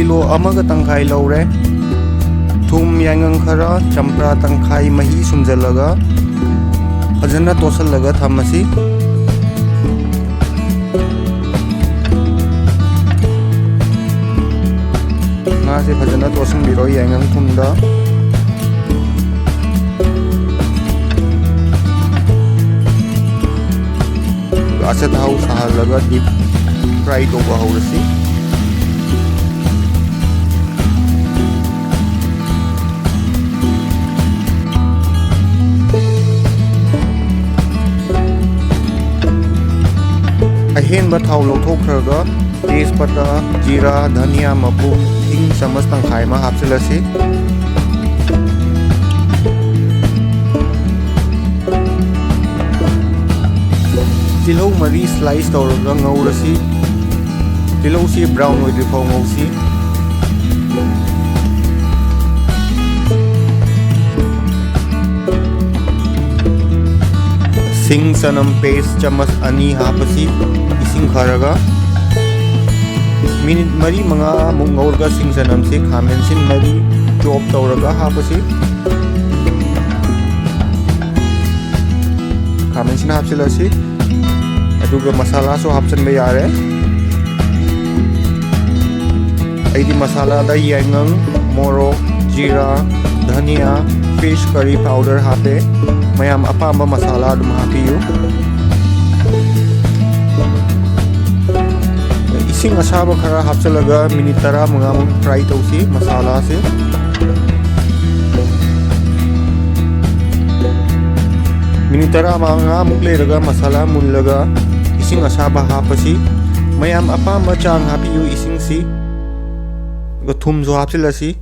kilo amaga tangkai laure. Thum yangang khara champra tangkai mahi sumjalaga fajana tosalaga thamasi. Nga se fajana tosan biro yangang thumda. Asat hau sahalaga deep fry toba haurasi. Ahenba thau lawthokraga tejpata jeera dhania matum hing chamas tangkai ma hapchilasi. Tilau mari slice tauraga ngaurasi. Tilau si brown oidrifau ngausi. Sing sanam paste chamas ani hapasi ising kharaga. Minute mari mga mung ngaurga sing sanam se khamen sin mari chop tauraga hapasi. Khamen sin hapsilasi. Aduga masala so hapsan ba yare. Aidi masala da yangang, morok, jeera, dhania, fish curry powder hape. Mayam apamba masala dum hapiyu. Ising asaba khara hapsalaga minute tara mga fry tausi masala se. Minute tara mga mukleraga masala munlaga ising asaba hapasi. Mayam apamba chang hapiyu ising si. Go thum zo hapsilasi.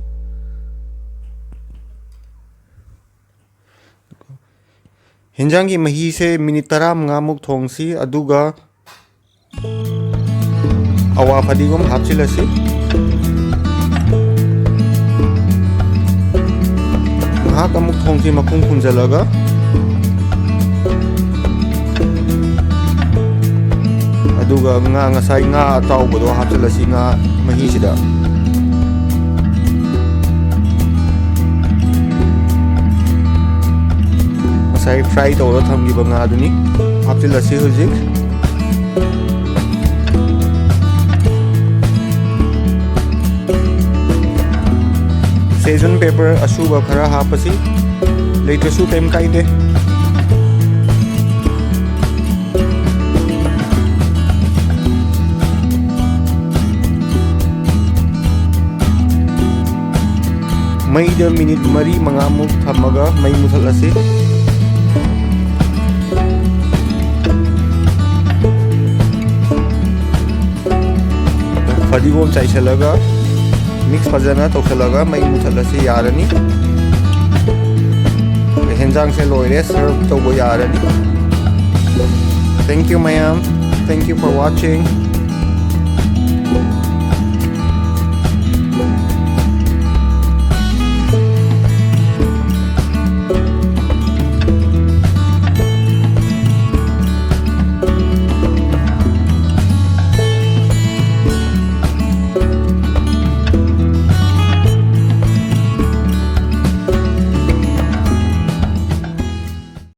Hinjangi mahi se minute tara mga muk thongsi aduga awa fadigom hapsilasi. Mahak amuk thongsi makung kunjalaga. Aduga nga ngasai nga Ataoba do hapsilasi nga mahi sida. Masai fry taura thamgiba nga aduni hapsilasi hujik. Season pepper asuba khara hapasi leitasu time kaide. Maida minute mari mga muk thamaga may muthalasi. Fadigom chaisalaga mix fajana tawsalaga mai muthalasi yarani. Henjang se loire serve tawbo yarani. Thank you mayam. Thank you for watching.